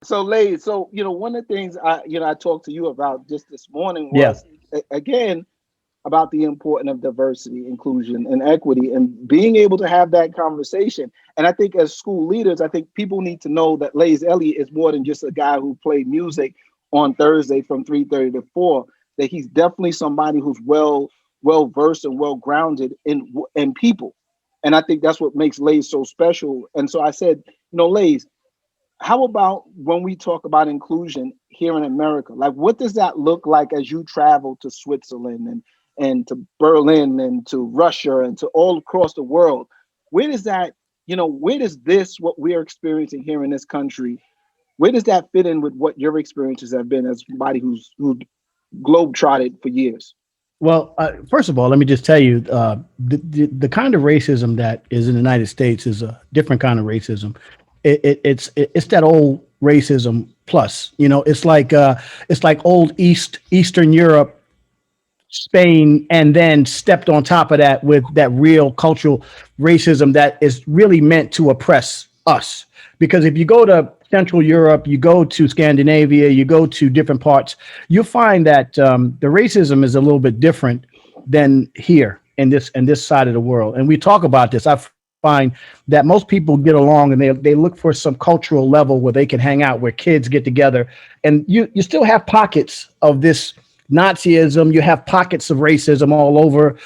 So, Lay, so one of the things I talked to you about just this morning Yeah. was again about the importance of diversity, inclusion, and equity, and being able to have that conversation. And I think as school leaders, I think people need to know that Lays Elliott is more than just a guy who played music on Thursday from 3:30 to 4. That he's definitely somebody who's well versed and well grounded in people. And I think that's what makes Lays so special. And so I said, Lays, how about when we talk about inclusion here in America? Like, what does that look like as you travel to Switzerland and to Berlin and to Russia and to all across the world? Where does that, where does this, what we're experiencing here in this country, where does that fit in with what your experiences have been as somebody who globetrotted for years? Well, first of all, let me just tell you, the kind of racism that is in the United States is a different kind of racism. It's that old racism plus. It's like old Eastern Europe, Spain, and then stepped on top of that with that real cultural racism that is really meant to oppress us. Because if you go to Central Europe, you go to Scandinavia, you go to different parts, you'll find that the racism is a little bit different than here in this side of the world. And we talk about this. I find that most people get along and they look for some cultural level where they can hang out, where kids get together, and you still have pockets of this Nazism. You have pockets of racism all over.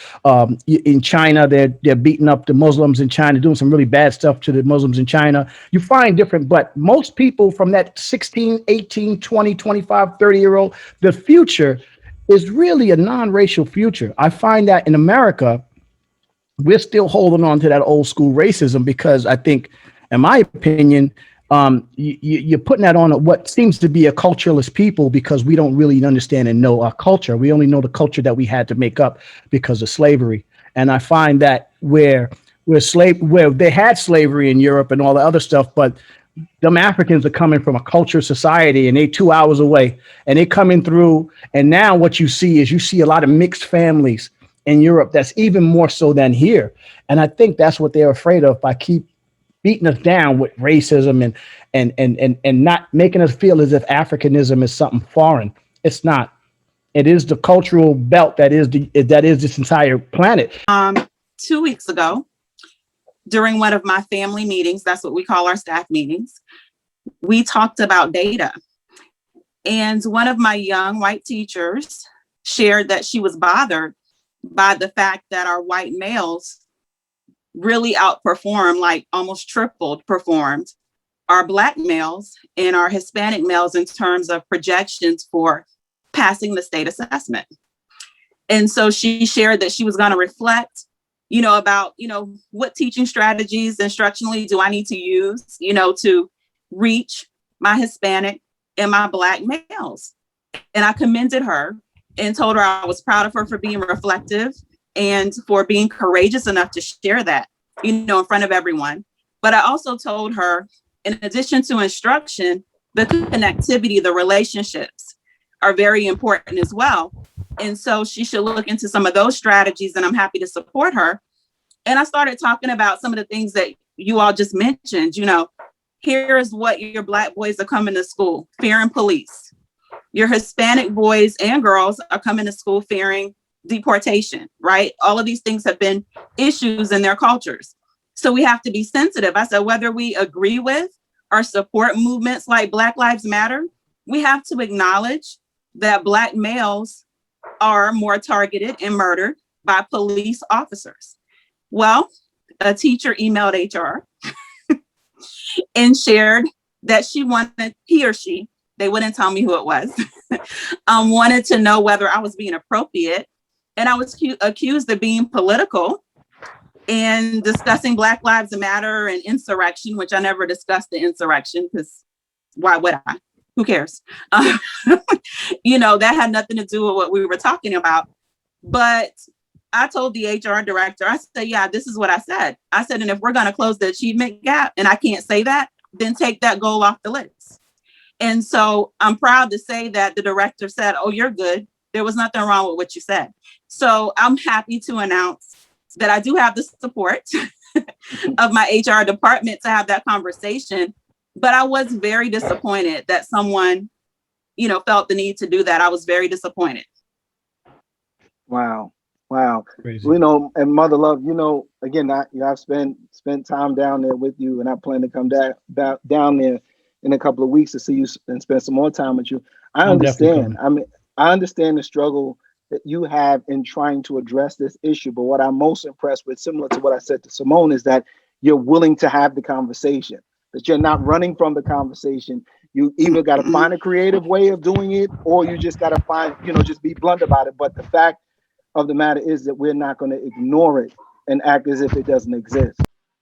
In China, they're beating up the Muslims in China, doing some really bad stuff to the Muslims in China. You find different, but most people from that 16, 18, 20, 25, 30-year old, the future is really a non-racial future. I find that in America, we're still holding on to that old school racism because I think, in my opinion, you're putting that on what seems to be a culturalist people because we don't really understand and know our culture. We only know the culture that we had to make up because of slavery. And I find that where they had slavery in Europe and all the other stuff, but them Africans are coming from a culture society and they 2 hours away and they coming through. And now what you see a lot of mixed families in Europe. That's even more so than here. And I think that's what they're afraid of by keep beating us down with racism and not making us feel as if Africanism is something foreign. It's not. It is the cultural belt that is this entire planet. 2 weeks ago, during one of my family meetings, that's what we call our staff meetings, we talked about data. And one of my young white teachers shared that she was bothered by the fact that our white males really outperformed, like almost tripled performed our Black males and our Hispanic males in terms of projections for passing the state assessment. And so she shared that she was going to reflect, about, what teaching strategies instructionally do I need to use, to reach my Hispanic and my Black males. And I commended her and told her I was proud of her for being reflective and for being courageous enough to share that, in front of everyone. But I also told her, in addition to instruction, the connectivity, the relationships are very important as well. And so she should look into some of those strategies, and I'm happy to support her. And I started talking about some of the things that you all just mentioned. Here's what your Black boys are coming to school, fearing police. Your Hispanic boys and girls are coming to school fearing deportation, right? All of these things have been issues in their cultures. So we have to be sensitive. I said, whether we agree with or support movements like Black Lives Matter, we have to acknowledge that Black males are more targeted and murdered by police officers. Well, a teacher emailed HR and shared that he or she, they wouldn't tell me who it was, wanted to know whether I was being appropriate. And I was accused of being political and discussing Black Lives Matter and insurrection, which I never discussed the insurrection because why would I? Who cares? That had nothing to do with what we were talking about. But I told the HR director, I said, yeah, this is what I said. I said, and if we're going to close the achievement gap and I can't say that, then take that goal off the list. And so I'm proud to say that the director said, oh, you're good. There was nothing wrong with what you said. So I'm happy to announce that I do have the support of my HR department to have that conversation. But I was very disappointed that someone, felt the need to do that. I was very disappointed. Wow. Wow. Crazy. And Mother Love, again, I've spent time down there with you, and I plan to come down there in a couple of weeks to see you and spend some more time with you. I I'm definitely understand. coming. I mean, I understand the struggle that you have in trying to address this issue. But what I'm most impressed with, similar to what I said to Simone, is that you're willing to have the conversation, that you're not running from the conversation. You either got to find a creative way of doing it, or you just got to find, just be blunt about it. But the fact of the matter is that we're not going to ignore it and act as if it doesn't exist.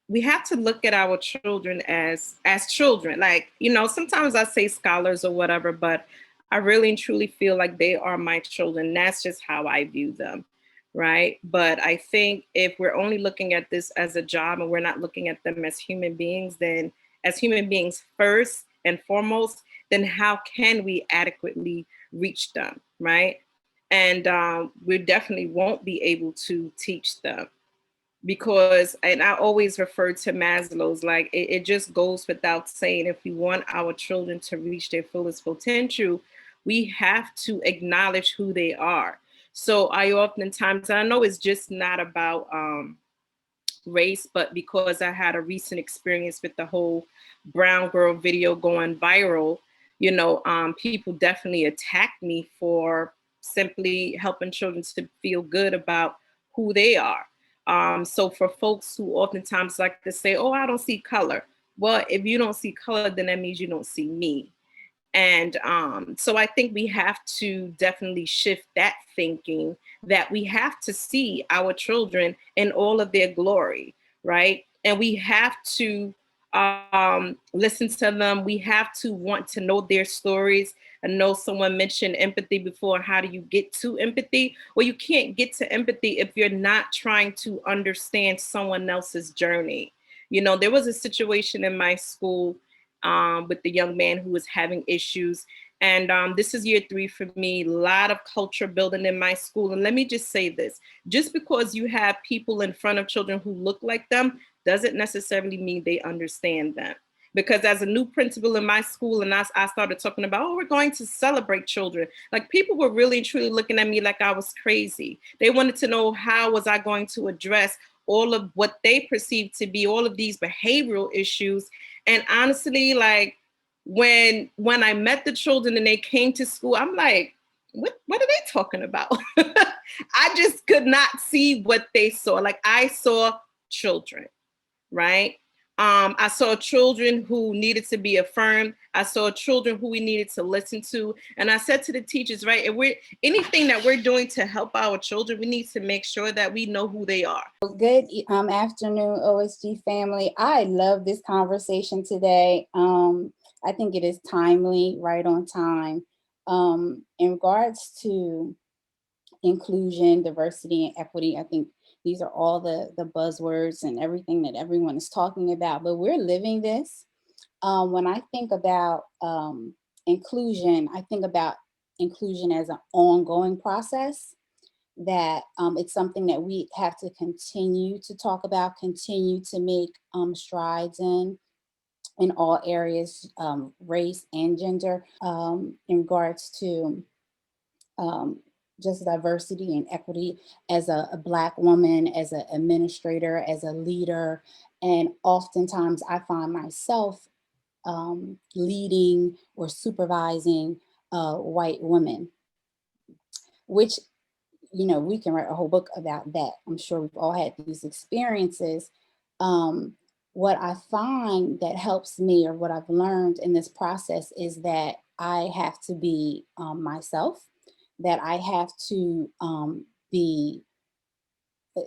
We have to look at our children as children. Like, sometimes I say scholars or whatever, but I really and truly feel like they are my children. That's just how I view them. Right. But I think if we're only looking at this as a job and we're not looking at them as human beings, then as human beings first and foremost, then how can we adequately reach them? Right. And we definitely won't be able to teach them because, and I always refer to Maslow's, like it just goes without saying, if we want our children to reach their fullest potential, we have to acknowledge who they are. So I oftentimes, I know it's just not about race, but because I had a recent experience with the whole brown girl video going viral, people definitely attacked me for simply helping children to feel good about who they are. So for folks who oftentimes like to say, oh, I don't see color. Well, if you don't see color, then that means you don't see me. And so I think we have to definitely shift that thinking, that we have to see our children in all of their glory, right? And we have to listen to them. We have to want to know their stories. I know someone mentioned empathy before. How do you get to empathy? Well, you can't get to empathy if you're not trying to understand someone else's journey. There was a situation in my school with the young man who was having issues. And this is year 3 for me, a lot of culture building in my school. And let me just say this, just because you have people in front of children who look like them, doesn't necessarily mean they understand them. Because as a new principal in my school, and I started talking about, oh, we're going to celebrate children. Like, people were really and truly looking at me like I was crazy. They wanted to know how was I going to address all of what they perceived to be all of these behavioral issues. And honestly, like when I met the children and they came to school, I'm like, what are they talking about? I just could not see what they saw. Like, I saw children, right? I saw children who needed to be affirmed. I saw children who we needed to listen to. And I said to the teachers, right, if anything that we're doing to help our children, we need to make sure that we know who they are. Good afternoon, OSG family. I love this conversation today. I think it is timely, right on time. In regards to inclusion, diversity, and equity, I think these are all the buzzwords and everything that everyone is talking about, but we're living this. When I think about inclusion, I think about inclusion as an ongoing process, that it's something that we have to continue to talk about, continue to make strides in all areas, race and gender, in regards to just diversity and equity. As a Black woman, as an administrator, as a leader, and oftentimes I find myself leading or supervising white women, which, we can write a whole book about that. I'm sure we've all had these experiences. What I find that helps me, or what I've learned in this process, is that I have to be myself, that I have to be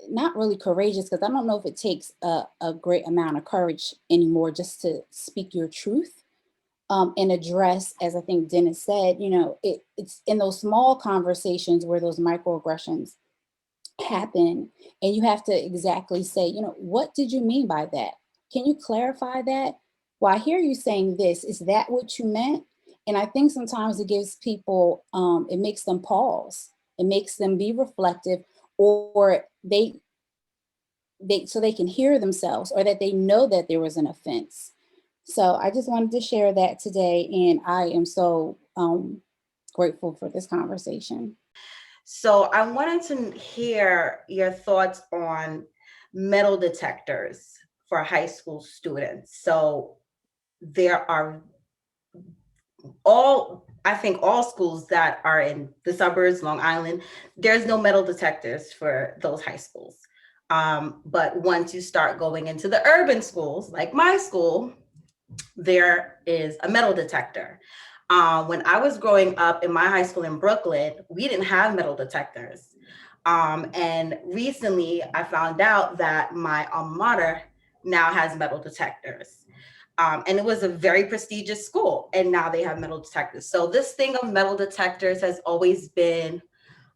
not really courageous, because I don't know if it takes a great amount of courage anymore just to speak your truth. And address, as I think Dennis said, it's in those small conversations where those microaggressions happen, and you have to exactly say, what did you mean by that? Can you clarify that? Well, I hear you saying this. Is that what you meant? And I think sometimes it gives people, it makes them pause. It makes them be reflective, or so they can hear themselves, or that they know that there was an offense. So I just wanted to share that today, and I am so grateful for this conversation. So I wanted to hear your thoughts on metal detectors for high school students. So there are I think all schools that are in the suburbs, Long Island, there's no metal detectors for those high schools. But once you start going into the urban schools, like my school, there is a metal detector. When I was growing up in my high school in Brooklyn, we didn't have metal detectors. And recently I found out that my alma mater now has metal detectors. And it was a very prestigious school, and now they have metal detectors. So this thing of metal detectors has always been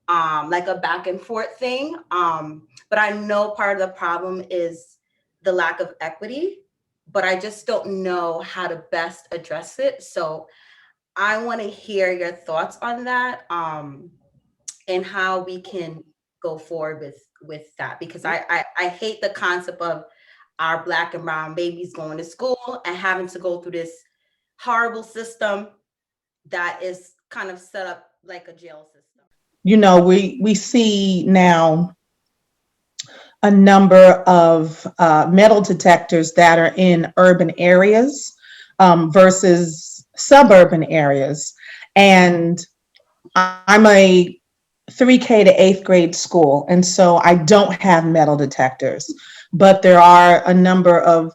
like a back and forth thing. But I know part of the problem is the lack of equity, but I just don't know how to best address it. So I want to hear your thoughts on that, and how we can go forward with that, because I hate the concept of our Black and brown babies going to school and having to go through this horrible system that is kind of set up like a jail system. You know, we see now a number of metal detectors that are in urban areas versus suburban areas. And I'm a 3K to 8th grade school, and so I don't have metal detectors, but there are a number of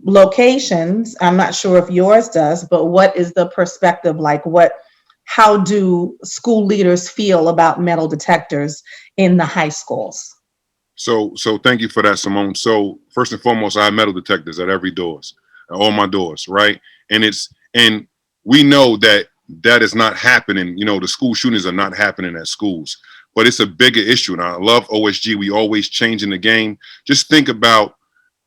locations. I'm not sure if yours does, but what is the perspective like? How do school leaders feel about metal detectors in the high schools? So thank you for that, Simone. So first and foremost, I have metal detectors at every doors, at all my doors, right? And we know that is not happening. You know, the school shootings are not happening at schools, but it's a bigger issue. And I love OSG. We always changing the game. Just think about,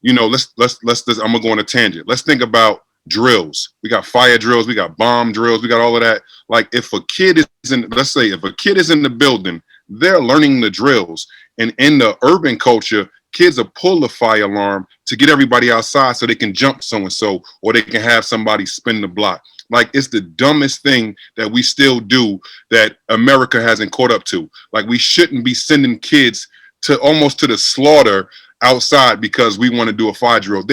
you know, let's I'm gonna go on a tangent. Let's think about drills. We got fire drills, we got bomb drills, we got all of that. Like if a kid is in, let's say if a kid is in the building, they're learning the drills. And in the urban culture, kids will pull the fire alarm to get everybody outside so they can jump so-and-so, or they can have somebody spin the block. Like it's the dumbest thing that we still do that America hasn't caught up to. Like we shouldn't be sending kids to almost to the slaughter outside because we want to do a fire drill.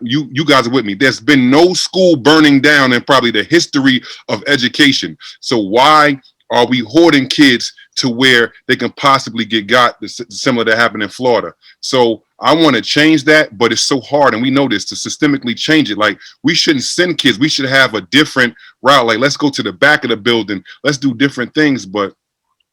You guys are with me. There's been no school burning down in probably the history of education. So why are we hoarding kids to where they can possibly get got, similar to happened in Florida? So I want to change that, but it's so hard, and we know this, to systemically change it. Like we shouldn't send kids. We should have a different route. Like let's go to the back of the building. Let's do different things. But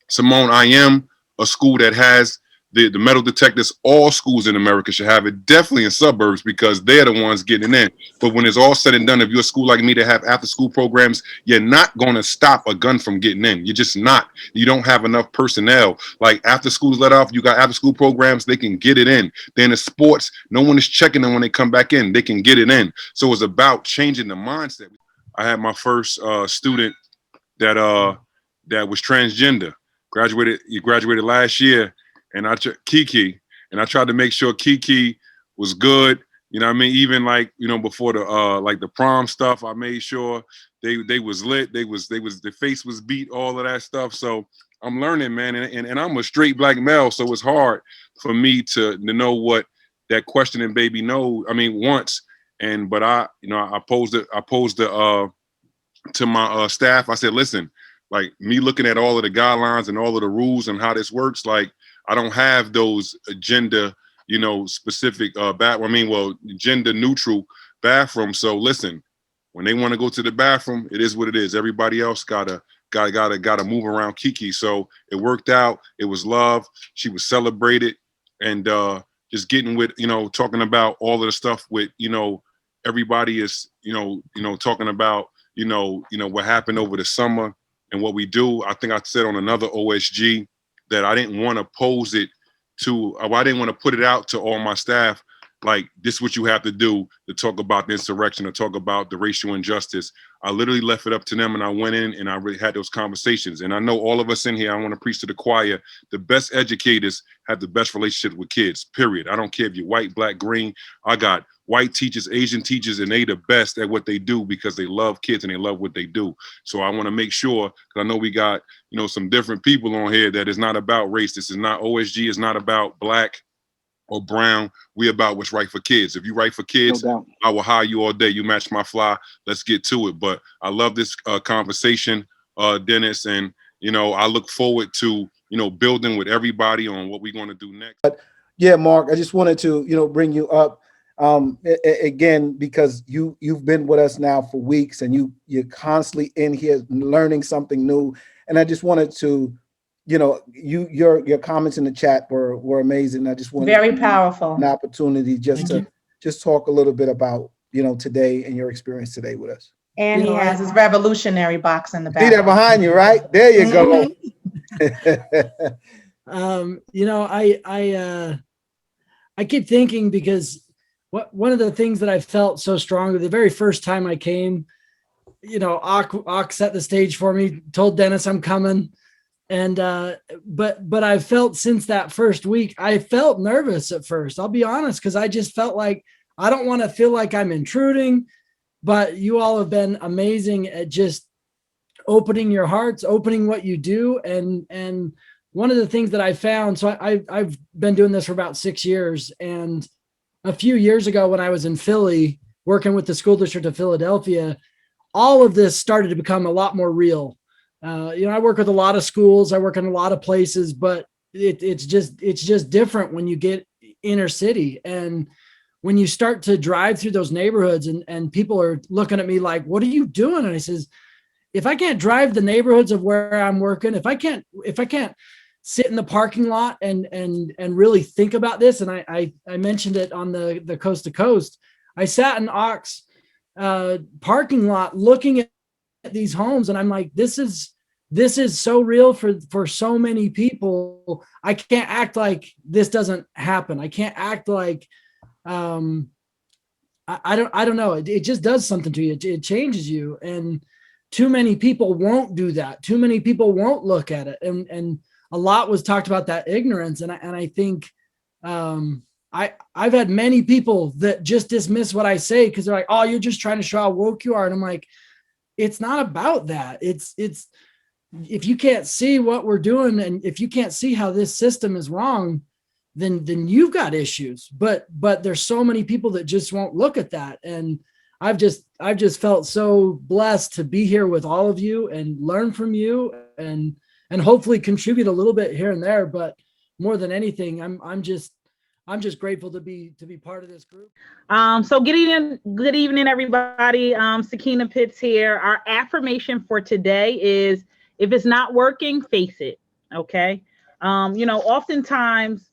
Simone, I am a school that has the metal detectors. All schools in America should have it, definitely in suburbs, because they're the ones getting in. But when it's all said and done, if you're a school like me that have after school programs, you're not going to stop a gun from getting in. You're just not. You don't have enough personnel. Like after school's let off, you got after school programs, they can get it in. Then in sports, no one is checking them when they come back in. They can get it in. So it's about changing the mindset. I had my first student that was transgender. Graduated last year. And Kiki, and I tried to make sure Kiki was good. You know what I mean? Even like, you know, before the like the prom stuff, I made sure they was lit. The face was beat, all of that stuff. So I'm learning, man. And I'm a straight Black male, so it's hard for me to know what that questioning baby wants. But I posed it to my staff. I said, listen, like me looking at all of the guidelines and all of the rules and how this works, like I don't have those gender, specific gender neutral bathrooms. So listen, when they want to go to the bathroom, it is what it is. Everybody else gotta move around Kiki. So it worked out. It was love. She was celebrated, and just getting with, talking about all of the stuff with, everybody is, talking about, what happened over the summer and what we do. I think I said on another OSG that I didn't want to pose it to, I didn't want to put it out to all my staff, like, this is what you have to do to talk about the insurrection, or talk about the racial injustice. I literally left it up to them, and I went in and I really had those conversations. And I know all of us in here, I want to preach to the choir, the best educators have the best relationships with kids, period. I don't care if you're white, Black, green. I got white teachers, Asian teachers, and they the best at what they do because they love kids and they love what they do. So I want to make sure, because I know we got, some different people on here, that it's not about race. This is not OSG. It's not about black or brown. We about what's right for kids. If you right for kids, No doubt. I will hire you all day. You match my fly. Let's get to it. But I love this conversation, Dennis, and I look forward to building with everybody on what we're going to do next. Yeah, Mark, I just wanted to bring you up again, because you've been with us now for weeks, and you're constantly in here learning something new. And I just wanted to, your comments in the chat were amazing. I just wanted Very powerful. an opportunity just to talk a little bit about today and your experience today with us. And he has his revolutionary box in the back. See that behind you, right? There you go. I keep thinking, because one of the things that I felt so strongly the very first time I came, Ak set the stage for me, told Dennis I'm coming. And, but I felt since that first week, I felt nervous at first, I'll be honest, because I just felt like, I don't want to feel like I'm intruding, but you all have been amazing at just opening your hearts, opening what you do. And one of the things that I found, so I've been doing this for about 6 years. And a few years ago, when I was in Philly, working with the school district of Philadelphia, all of this started to become a lot more real. I work with a lot of schools, I work in a lot of places, but it's just different when you get inner city. And when you start to drive through those neighborhoods and people are looking at me like, what are you doing? And I says, if I can't drive the neighborhoods of where I'm working, if I can't sit in the parking lot and really think about this. And I mentioned it on the Coast to Coast. I sat in Ox parking lot looking at these homes, and I'm like, this is so real for so many people. I can't act like this doesn't happen. I can't act like I don't know. It just does something to you. It changes you. And too many people won't do that. Too many people won't look at it. And a lot was talked about that ignorance. And I think I've had many people that just dismiss what I say because they're like, oh, you're just trying to show how woke you are. And I'm like, it's not about that. It's if you can't see what we're doing, and if you can't see how this system is wrong, then you've got issues. But there's so many people that just won't look at that. And I've just felt so blessed to be here with all of you and learn from you and hopefully contribute a little bit here and there. But more than anything, I'm just grateful to be part of this group. So good evening, everybody. Sakina Pitts here. Our affirmation for today is, if it's not working, face it. Okay. Oftentimes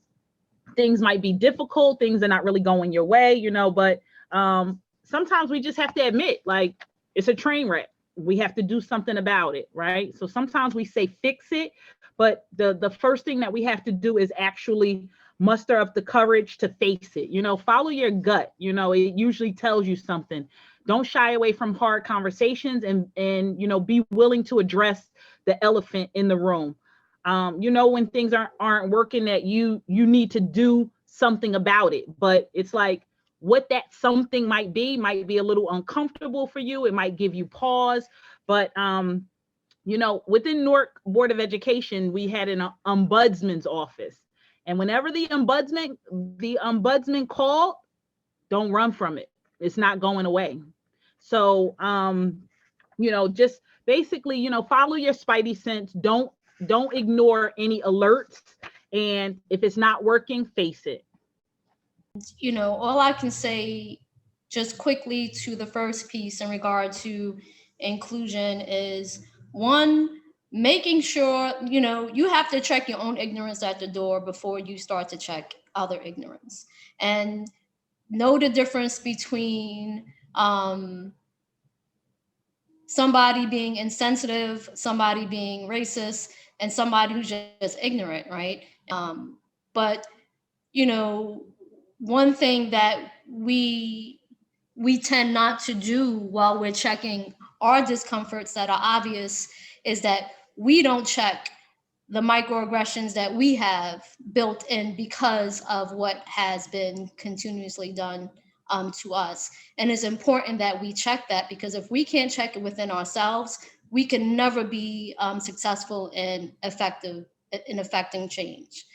things might be difficult, things are not really going your way, but sometimes we just have to admit, like, it's a train wreck. We have to do something about it, right? So sometimes we say fix it, but the first thing that we have to do is actually muster up the courage to face it. Follow your gut. It usually tells you something. Don't shy away from hard conversations and be willing to address the elephant in the room. When things aren't working, that you need to do something about it. But it's like, what that something might be a little uncomfortable for you. It might give you pause. But within Newark Board of Education, we had an ombudsman's office. And whenever the ombudsman called, don't run from it. It's not going away. So just basically, follow your spidey sense. Don't ignore any alerts. And if it's not working, face it. All I can say just quickly to the first piece in regard to inclusion is, one, making sure, you have to check your own ignorance at the door before you start to check other ignorance, and know the difference between somebody being insensitive, somebody being racist, and somebody who's just ignorant, right? But one thing that we tend not to do while we're checking our discomforts that are obvious is that we don't check the microaggressions that we have built in because of what has been continuously done to us. And it's important that we check that, because if we can't check it within ourselves, we can never be successful and effective in affecting change.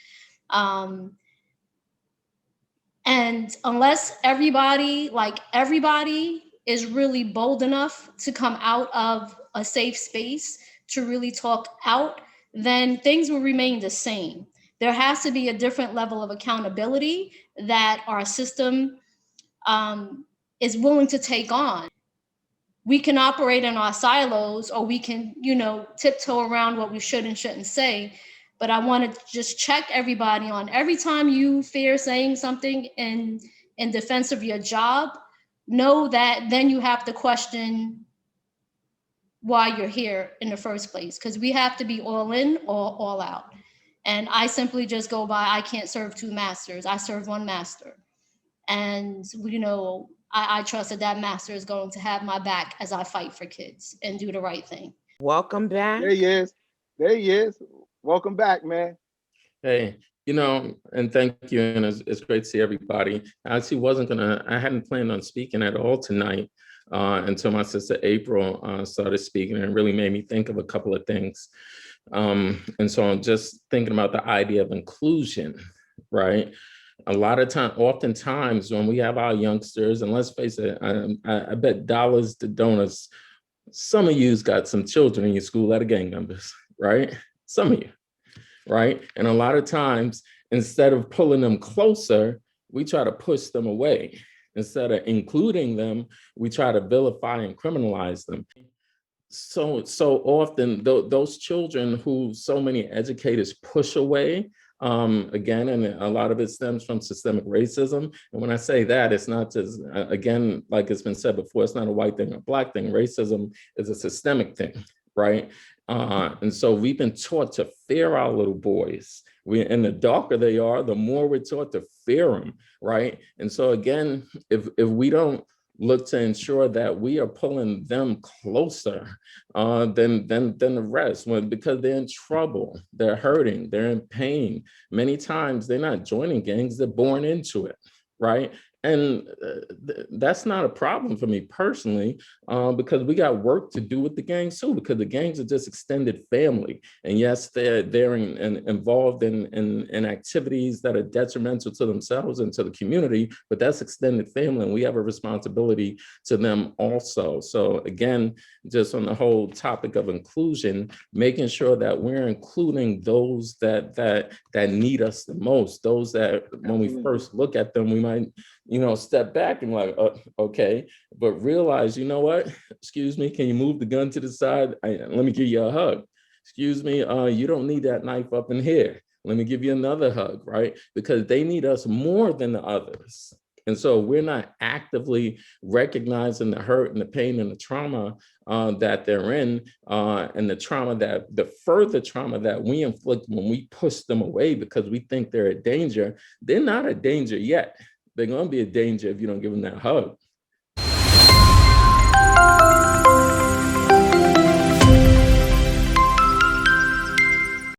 And unless everybody is really bold enough to come out of a safe space to really talk out, then things will remain the same. There has to be a different level of accountability that our system is willing to take on. We can operate in our silos, or we can, tiptoe around what we should and shouldn't say. But I want to just check everybody on, every time you fear saying something in defense of your job, know that then you have to question why you're here in the first place, because we have to be all in or all out. And I simply just go by, I can't serve two masters. I serve one master. And, I trust that master is going to have my back as I fight for kids and do the right thing. Welcome back. There he is. There he is. Welcome back, man. Hey, and thank you. And it's great to see everybody. I actually I hadn't planned on speaking at all tonight until my sister April started speaking, and it really made me think of a couple of things. And so I'm just thinking about the idea of inclusion, right? Oftentimes when we have our youngsters, and let's face it, I bet dollars to donuts, some of you's got some children in your school that are gang members, right? Some of you, right? And a lot of times, instead of pulling them closer, we try to push them away. Instead of including them, we try to vilify and criminalize them. So often, those children who so many educators push away, again, and a lot of it stems from systemic racism. And when I say that, it's not just, again, like it's been said before, it's not a white thing or a black thing. Racism is a systemic thing, right? And so we've been taught to fear our little boys. And the darker they are, the more we're taught to fear them, right? And so again, if we don't look to ensure that we are pulling them closer than the rest, because they're in trouble, they're hurting, they're in pain. Many times they're not joining gangs, they're born into it, right? And that's not a problem for me personally, because we got work to do with the gangs too, because the gangs are just extended family. And yes, they're involved in activities that are detrimental to themselves and to the community, but that's extended family, and we have a responsibility to them also. So again, just on the whole topic of inclusion, making sure that we're including those that need us the most, those that when we first look at them, we might step back and like, okay, but realize, you know what? Excuse me, can you move the gun to the side? Let me give you a hug. Excuse me, you don't need that knife up in here. Let me give you another hug, right? Because they need us more than the others. And so we're not actively recognizing the hurt and the pain and the trauma that they're in, and the further trauma that we inflict when we push them away because we think they're a danger. They're not a danger yet. They're going to be a danger if you don't give them that hug.